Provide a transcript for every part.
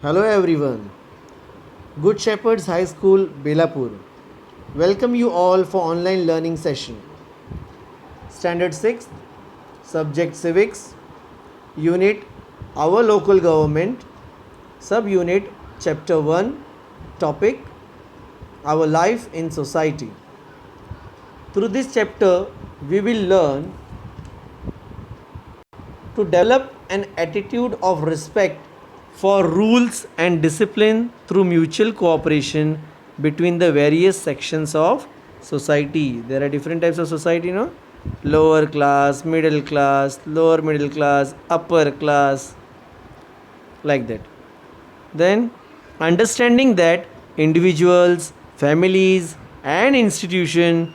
Hello everyone. Good Shepherds High School, Belapur. Welcome you all for online learning session. Standard 6th, Subject Civics, Unit Our Local Government, Subunit Chapter 1, Topic Our Life in Society. Through this chapter, we will learn to develop an attitude of respect for rules and discipline through mutual cooperation between the various sections of society. There are different types of society, no? Lower class, lower middle class, upper class, like that. Then, understanding that individuals, families, and institutions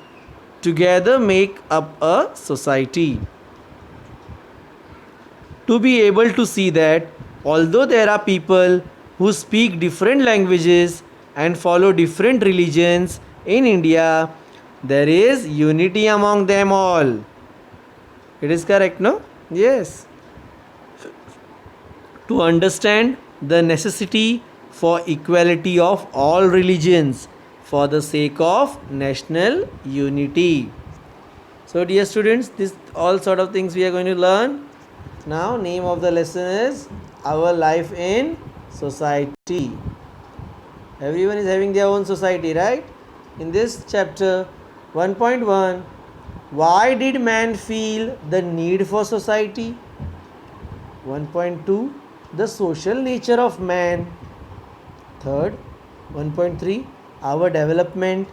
together make up a society. To be able to see that although there are people who speak different languages and follow different religions in India, there is unity among them all. It is correct, no? Yes. To understand the necessity for equality of all religions for the sake of national unity. So dear students, this all sort of things we are going to learn. Now name of the lesson is Our Life in Society. Everyone is having their own society, right? In this chapter 1.1, why did man feel the need for society? 1.2, the social nature of man. Third, 1.3, our development.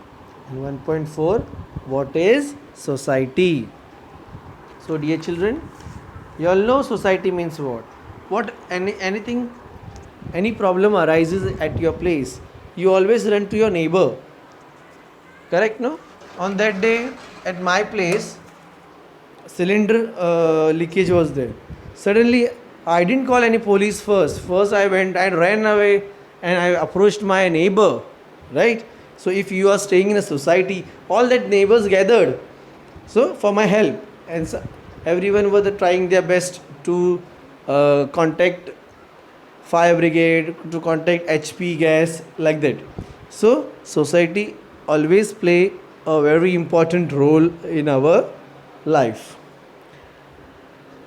And 1.4, what is society? So dear children, you all know society means what any problem arises at your place, you always run to your neighbor, correct, no? On that day at my place, cylinder leakage was there. Suddenly I didn't call any police. First I ran away and I approached my neighbor, right? So if you are staying in a society, all that neighbors gathered so for my help, and so everyone was trying their best to contact fire brigade, to contact HP gas, like that. So society always play a very important role in our life.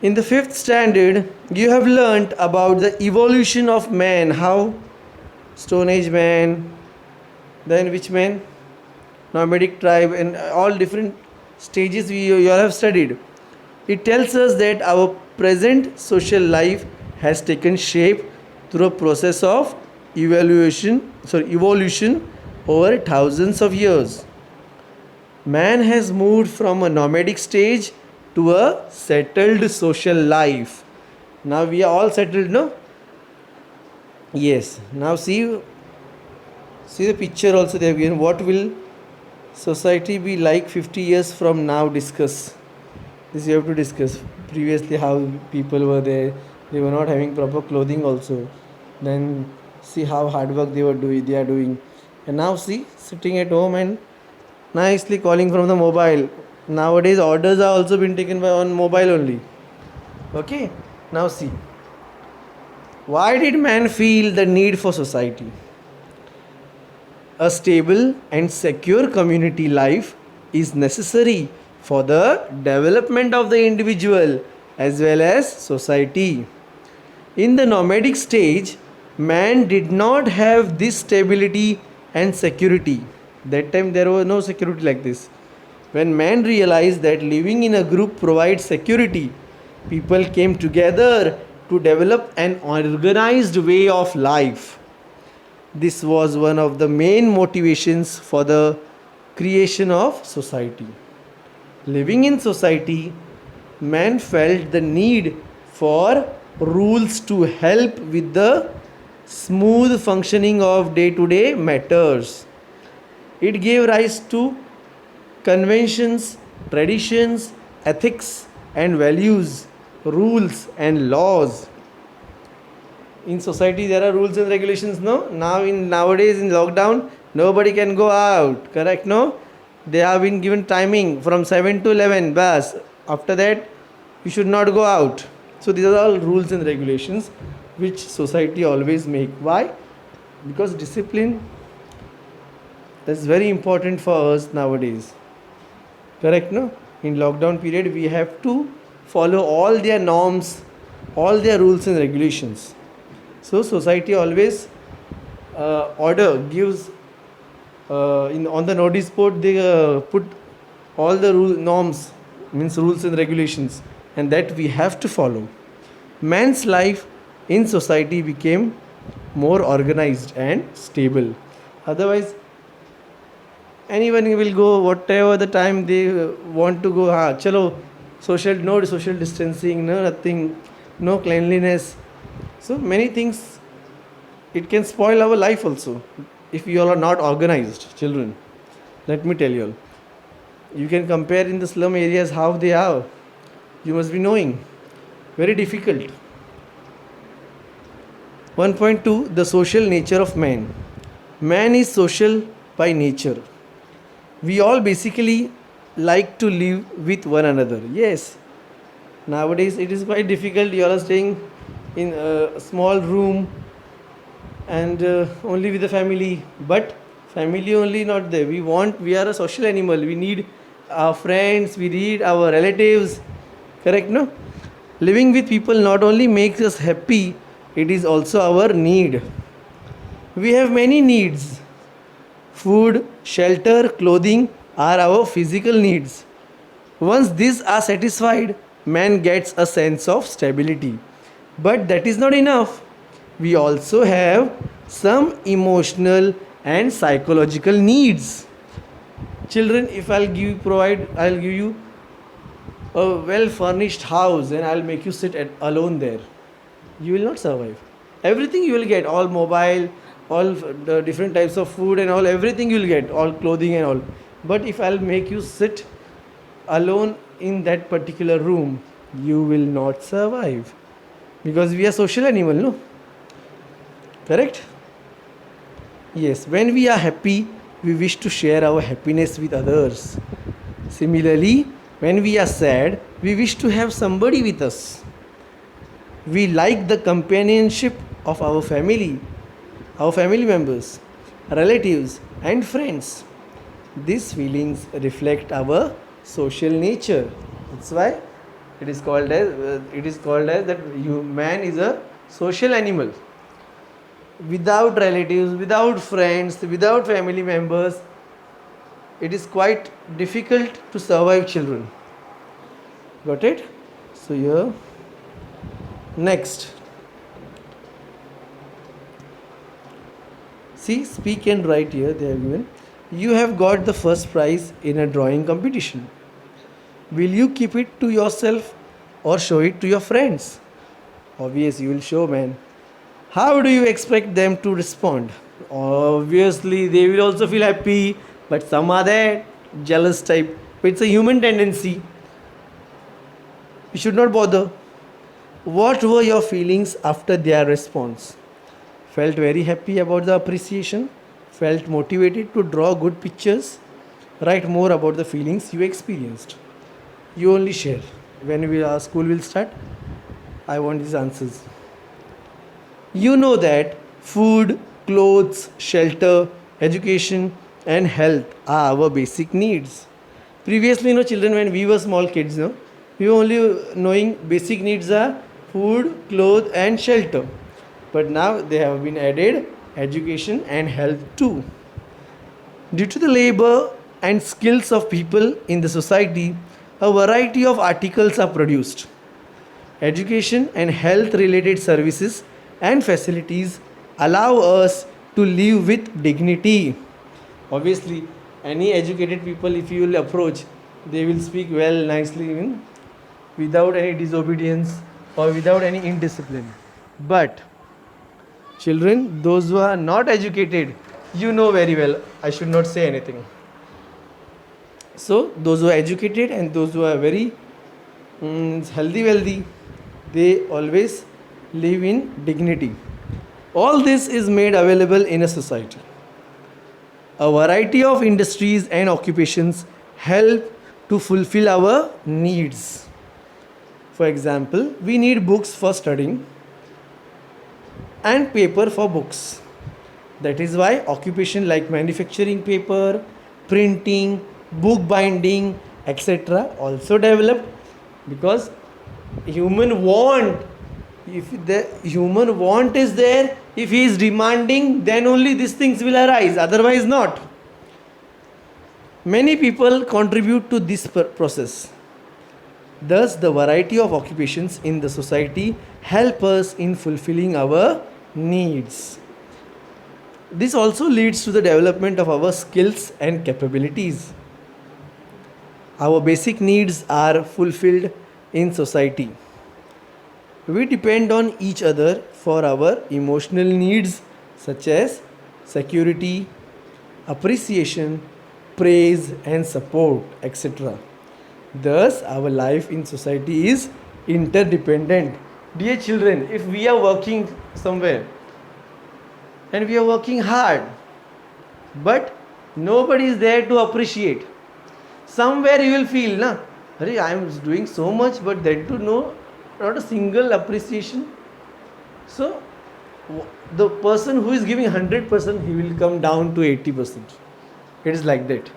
In the 5th standard, you have learnt about the evolution of man. How? Stone Age man, then which man? Nomadic tribe, and all different stages you all have studied. It tells us that our present social life has taken shape through a process of evolution over thousands of years. Man has moved from a nomadic stage to a settled social life. Now we are all settled, no? Yes. Now see the picture also they have given. What will society be like 50 years from now? Discuss. This you have to discuss. Previously how people were there. They were not having proper clothing also. Then see how hard work they are doing. And now see, sitting at home and nicely calling from the mobile. Nowadays orders are also been taken by on mobile only. Okay. Now see. Why did man feel the need for society? A stable and secure community life is necessary for the development of the individual as well as society. In the nomadic stage, man did not have this stability and security. That time there was no security like this. When man realized that living in a group provides security, people came together to develop an organized way of life. This was one of the main motivations for the creation of society. Living in society, man felt the need for rules to help with the smooth functioning of day-to-day matters. It gave rise to conventions, traditions, ethics and values, rules and laws. In society there are rules and regulations, no? Nowadays in lockdown nobody can go out, correct, no? They have been given timing from 7 to 11 bas. After that you should not go out. So these are all rules and regulations which society always make. Why? Because discipline is very important for us nowadays. Correct, no? In lockdown period, we have to follow all their norms, all their rules and regulations. So society always order gives in on the notice board they put all the norms, means rules and regulations, and that we have to follow. Man's life in society became more organized and stable. Otherwise, anyone will go whatever the time they want to go. Chalo, social distancing, no nothing, no cleanliness. So many things, it can spoil our life also if you all are not organized. Children, let me tell you all, you can compare in the slum areas how they are. You must be knowing, very difficult. 1.2, the social nature of man. Man is social by nature. We all basically like to live with one another. Yes, nowadays it is quite difficult. You all are staying in a small room and only with the family, but family only not there. We are a social animal. We need our friends, we need our relatives. Correct, no? Living with people not only makes us happy, it is also our need. We have many needs. Food, shelter, clothing are our physical needs. Once these are satisfied, man gets a sense of stability. But that is not enough. We also have some emotional and psychological needs. Children, if I'll give you a well furnished house and I'll make you sit alone there, you will not survive. Everything you will get, all mobile, all the different types of food and all, everything you will get, all clothing and all. But if I'll make you sit alone in that particular room, you will not survive, because we are social animal, no? Correct? Yes, when we are happy, we wish to share our happiness with others. Similarly, when we are sad, we wish to have somebody with us. We like the companionship of our family members, relatives, and friends. These feelings reflect our social nature. That's why it is called as that man is a social animal. Without relatives, without friends, without family members, it is quite difficult to survive, children. Got it? So here, next, see, speak and write. Here they have given, you have got the first prize in a drawing competition. Will you keep it to yourself or show it to your friends? Obviously, you will show, man. How do you expect them to respond? Obviously, they will also feel happy, but some are there, jealous type. But it's a human tendency. We should not bother. What were your feelings after their response? Felt very happy about the appreciation? Felt motivated to draw good pictures? Write more about the feelings you experienced. You only share. When our school will start, I want these answers. You know that food, clothes, shelter, education, and health are our basic needs. Previously, children, when we were small kids, we were only knowing basic needs are food, clothes, and shelter. But now they have been added education and health too. Due to the labor and skills of people in the society, a variety of articles are produced. Education and health related services and facilities allow us to live with dignity. Obviously, any educated people, if you will approach, they will speak well, nicely, without any disobedience or without any indiscipline. But children, those who are not educated, you know very well, I should not say anything. So, those who are educated and those who are very healthy, wealthy, they always live in dignity. All this is made available in a society. A variety of industries and occupations help to fulfill our needs. For example, we need books for studying, and paper for books. That is why occupation like manufacturing paper, printing, book binding, etc. also developed, because human want, if the human want is there, if he is demanding, then only these things will arise, otherwise not. Many people contribute to this process. Thus, the variety of occupations in the society help us in fulfilling our needs. This also leads to the development of our skills and capabilities. Our basic needs are fulfilled in society. We depend on each other for our emotional needs such as security, appreciation, praise, and support, etc. Thus, our life in society is interdependent. Dear children, if we are working somewhere and we are working hard, but nobody is there to appreciate, somewhere you will feel, na, I am doing so much, but then to know not a single appreciation. So, the person who is giving 100%, he will come down to 80%. It is like that.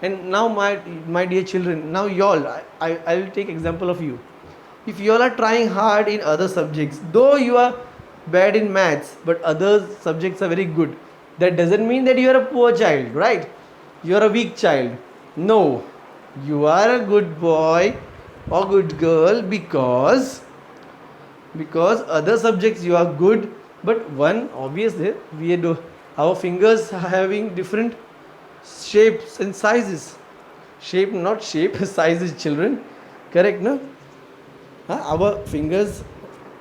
And now, my dear children, now y'all, I will take example of you. If you all are trying hard in other subjects, though you are bad in maths, but other subjects are very good, that doesn't mean that you are a poor child, right? You are a weak child. No, you are a good boy or good girl because other subjects you are good, but one, obviously our fingers are having different shapes and sizes. Shape, not shape, sizes, children. Correct, no? Our fingers,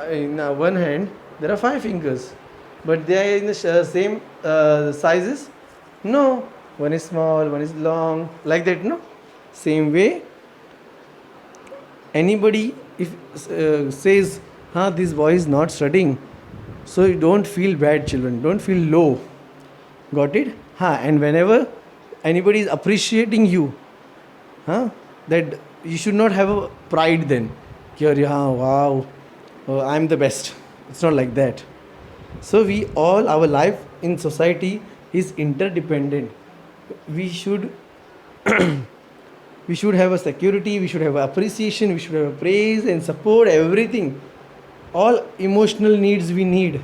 in one hand, there are 5 fingers, but they are in the same sizes? No. One is small, one is long, like that, no? Same way, anybody if says, this boy is not studying, so you don't feel bad, children, don't feel low. Got it? And whenever anybody is appreciating you, that you should not have a pride then. Wow, I'm the best. It's not like that. So our life in society is interdependent. We should have a security, we should have appreciation, we should have praise and support, everything. All emotional needs we need.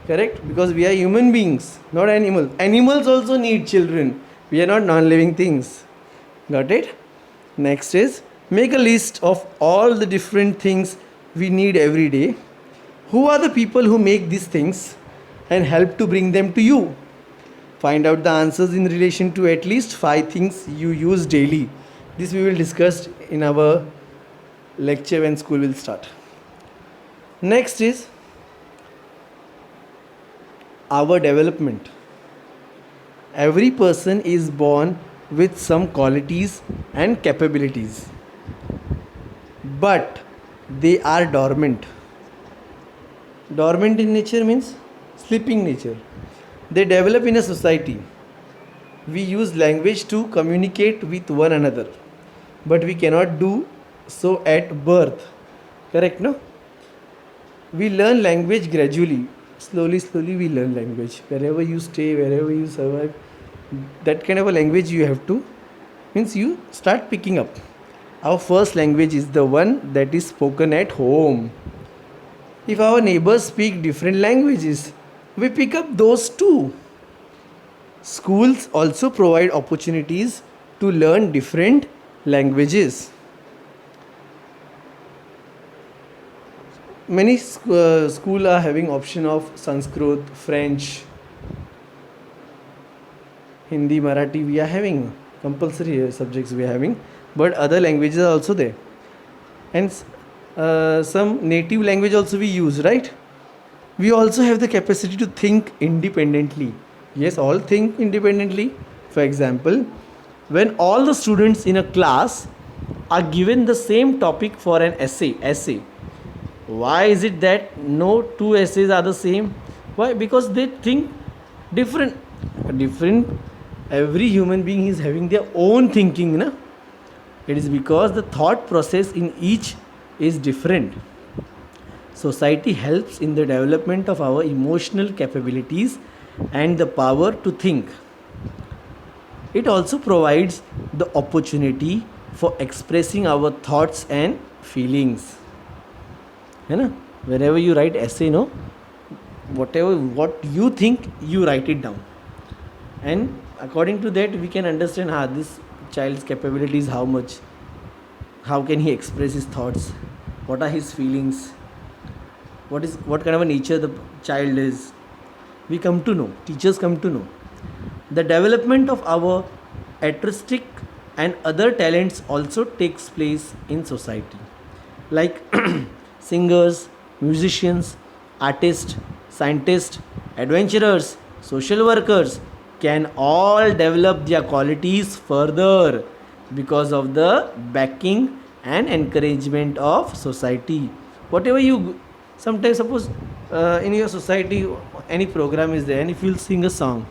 Correct? Because we are human beings, not animals. Animals also need children. We are not non-living things. Got it? Next is, make a list of all the different things we need every day. Who are the people who make these things and help to bring them to you? Find out the answers in relation to at least 5 things you use daily. This we will discuss in our lecture when school will start. Next is our development. Every person is born with some qualities and capabilities, but they are dormant. Dormant in nature means sleeping nature. They develop in a society. We use language to communicate with one another, but we cannot do so at birth. Correct, no? We learn language gradually. Slowly we learn language. Wherever you stay, wherever you survive, that kind of a language you have to, means you start picking up. Our first language is the one that is spoken at home. If our neighbors speak different languages, we pick up those too. Schools also provide opportunities to learn different languages. Many schools are having option of Sanskrit, French, Hindi, Marathi. We are having compulsory subjects we are having, but other languages are also there. And some native language also we use, right? We also have the capacity to think independently. Yes, all think independently. For example, when all the students in a class are given the same topic for an essay. Why is it that no 2 essays are the same? Why? Because they think different. Every human being is having their own thinking, na? It is because the thought process in each is different. Society helps in the development of our emotional capabilities and the power to think. It also provides the opportunity for expressing our thoughts and feelings. है ना? Whenever you write essay, no, whatever what you think, you write it down, and according to that we can understand this child's capabilities, how much, how can he express his thoughts, what are his feelings, what kind of a nature the child is. We come to know, teachers come to know. The development of our artistic and other talents also takes place in society, like singers, musicians, artists, scientists, adventurers, social workers can all develop their qualities further because of the backing and encouragement of society. Whatever you, sometimes suppose in your society any program is there, and if you'll sing a song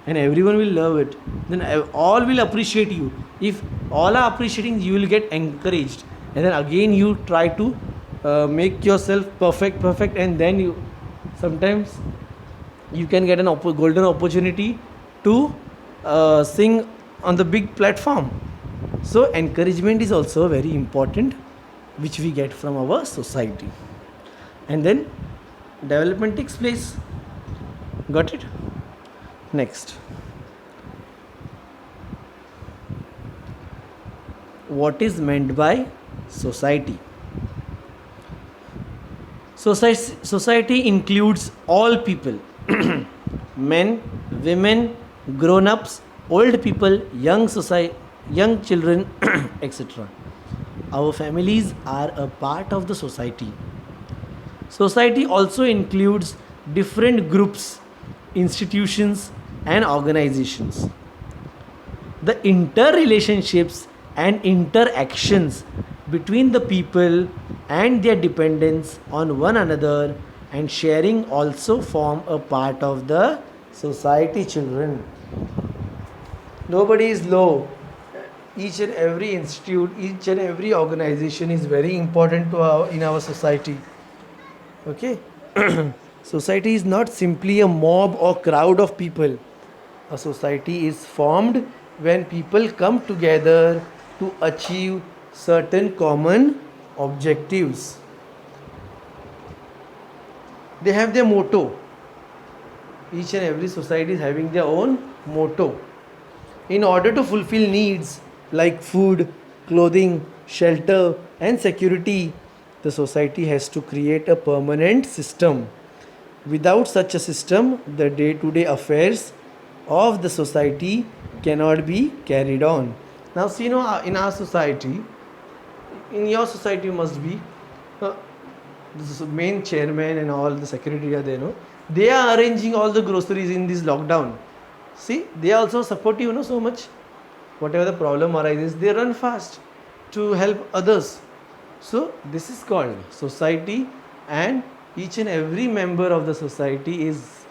and everyone will love it, then all will appreciate you. If all are appreciating, you will get encouraged, and then again you try to make yourself perfect, and then you sometimes you can get an golden opportunity to sing on the big platform. So encouragement is also very important, which we get from our society, and then development takes place. Got it? Next, what is meant by society? Society includes all people, men, women, grown-ups, old people, young children, etc. Our families are a part of the society. Society also includes different groups, institutions, and organizations. The interrelationships and interactions between the people and their dependence on one another and sharing also form a part of the society, children. Nobody is low. Each and every institute, each and every organization is very important to in our society. Okay? Society is not simply a mob or crowd of people. A society is formed when people come together to achieve certain common objectives. They have their motto. Each and every society is having their own motto. In order to fulfill needs like food, clothing, shelter, and security, the society has to create a permanent system. Without such a system, the day-to-day affairs of the society cannot be carried on. Now, see, in our society, in your society must be this main chairman and all the secretary are there, no? They are arranging all the groceries in this lockdown. See, they also support you, so much. Whatever the problem arises, they run fast to help others. So, this is called society, and each and every member of the society is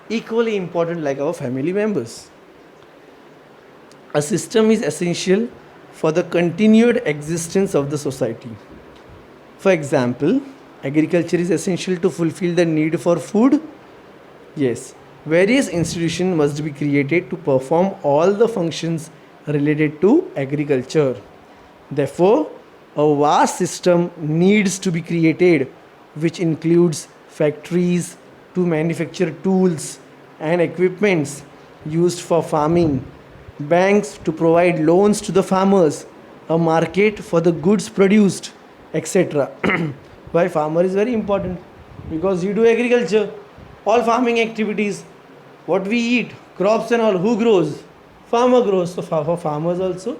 equally important like our family members. A system is essential for the continued existence of the society. For example, agriculture is essential to fulfill the need for food. Yes, various institutions must be created to perform all the functions related to agriculture. Therefore, a vast system needs to be created, which includes factories to manufacture tools and equipments used for farming, banks to provide loans to the farmers, a market for the goods produced, etc. Why farmer is very important? Because you do agriculture, all farming activities, what we eat, crops and all, who grows? Farmer grows. So for farmers also,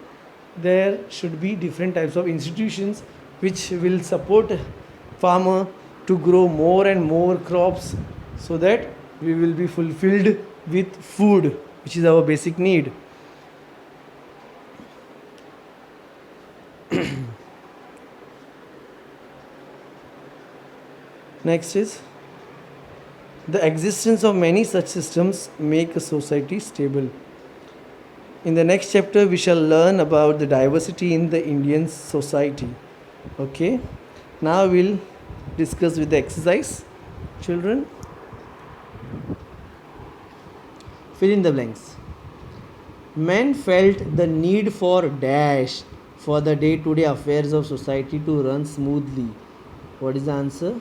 there should be different types of institutions which will support farmer to grow more and more crops, so that we will be fulfilled with food, which is our basic need. Next is the existence of many such systems make a society stable. In the next chapter, we shall learn about the diversity in the Indian society. Okay, now we'll discuss with the exercise. Children, fill in the blanks. Men felt the need for dash for the day-to-day affairs of society to run smoothly. What is the answer?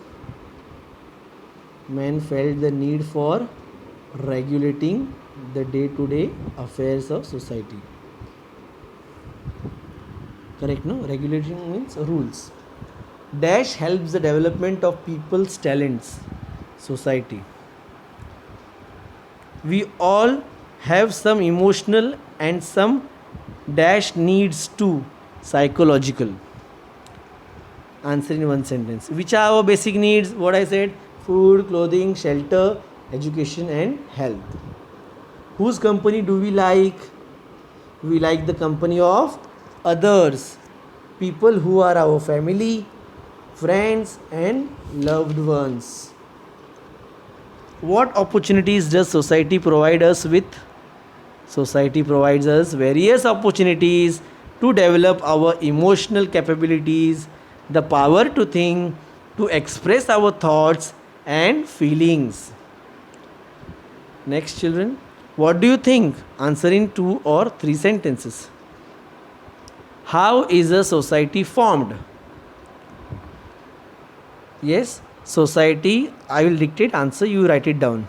Men felt the need for regulating the day-to-day affairs of society. Correct, no? Regulating means rules. Dash helps the development of people's talents, society. We all have some emotional and some dash needs too, psychological. Answer in one sentence. Which are our basic needs? What I said: food, clothing, shelter, education, and health. Whose company do we like? We like the company of others, people who are our family, friends, and loved ones. What opportunities does society provide us with? Society provides us various opportunities to develop our emotional capabilities, the power to think, to express our thoughts and feelings. Next, children, what do you think? Answer in 2 or 3 sentences. How is a society formed? Yes, society, I will dictate answer, you write it down.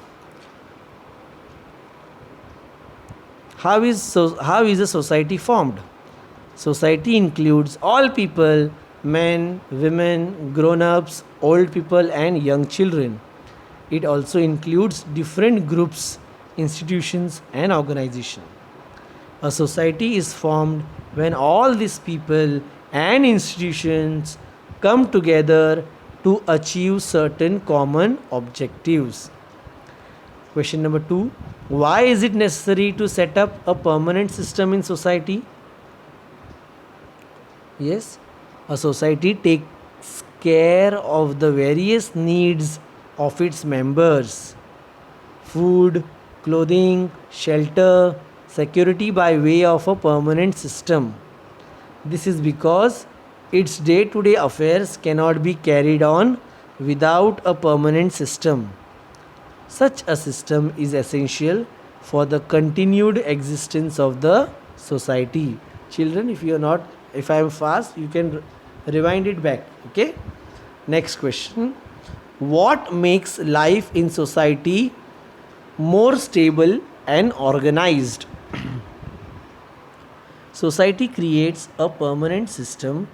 How is a society formed? Society includes all people, men, women, grown-ups, old people and young children. It also includes different groups, institutions and organizations. A society is formed when all these people and institutions come together to achieve certain common objectives. Question number 2. Why is it necessary to set up a permanent system in society? Yes, a society takes care of the various needs of its members: food, clothing, shelter, security by way of a permanent system. This is because its day-to-day affairs cannot be carried on without a permanent system. Such a system is essential for the continued existence of the society. Children, if I am fast, you can rewind it back. Okay? Next question. What makes life in society more stable and organized? Society creates a permanent system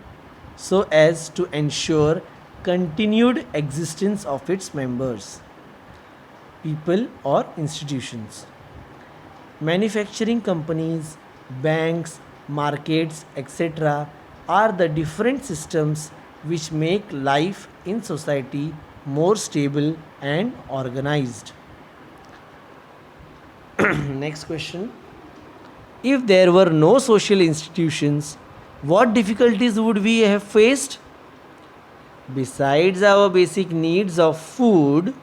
so as to ensure continued existence of its members, people or institutions. Manufacturing companies, banks, markets, etc. are the different systems which make life in society more stable and organized. Next question. If there were no social institutions, what difficulties would we have faced? Besides our basic needs of food,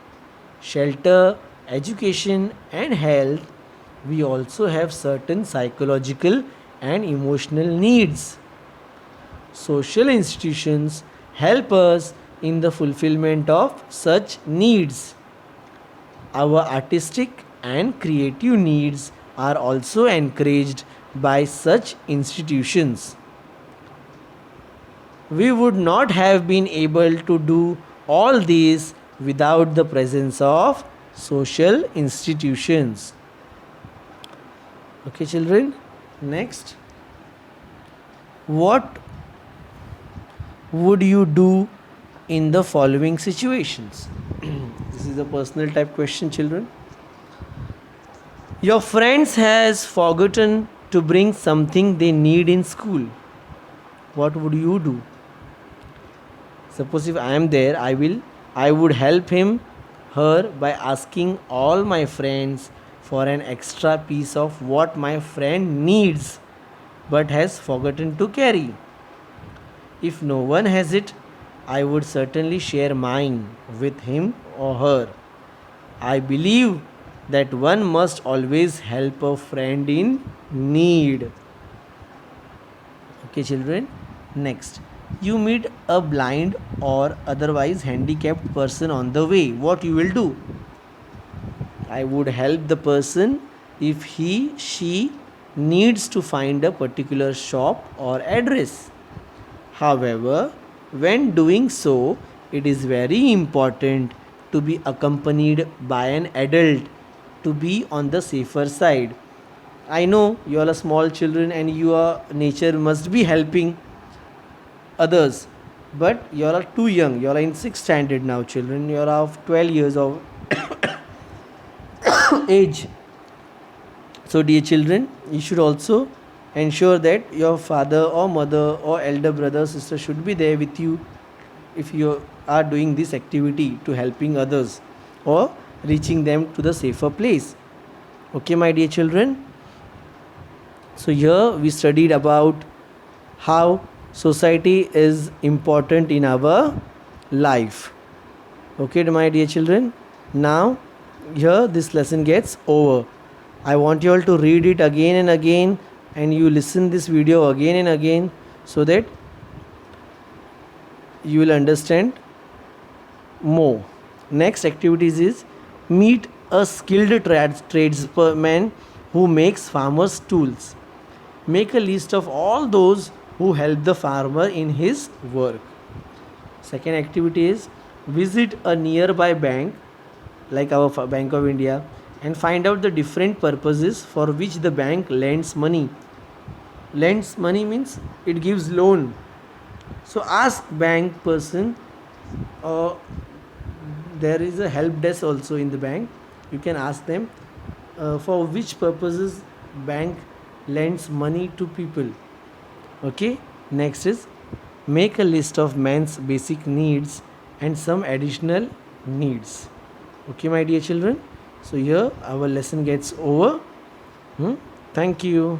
shelter, education, and health, we also have certain psychological and emotional needs. Social institutions help us in the fulfillment of such needs. Our artistic and creative needs are also encouraged by such institutions. We would not have been able to do all these without the presence of social institutions. Okay, children. Next. What would you do in the following situations? This is a personal type question, children. Your friends has forgotten to bring something they need in school. What would you do? Suppose if I am there, I would help him, her, by asking all my friends for an extra piece of what my friend needs but has forgotten to carry. If no one has it, I would certainly share mine with him or her. I believe that one must always help a friend in need. Okay, children. Next. You meet a blind or otherwise handicapped person on the way. What you will do? I would help the person if she needs to find a particular shop or address. However, when doing so, it is very important to be accompanied by an adult to be on the safer side. I know you all are small children and your nature must be helping others, but you all are too young. You all are in 6th standard now, children. You all are of 12 years of age. So, dear children, you should also ensure that your father or mother or elder brother sister should be there with you if you are doing this activity to helping others or reaching them to the safer place. Okay, my dear children. So here we studied about how society is important in our life. Okay, my dear children. Now here this lesson gets over. I want you all to read it again and again, and you listen this video again and again, so that you will understand more. Next activities is meet a skilled tradesman who makes farmers tools. Make a list of all those who help the farmer in his work. Second activity is visit a nearby bank like our Bank of India and find out the different purposes for which the bank lends money. Lends money means it gives loan. So ask bank person. There is a help desk also in the bank. You can ask them for which purposes bank lends money to people. Okay, next is make a list of man's basic needs and some additional needs. Okay, my dear children. So here our lesson gets over. Thank you.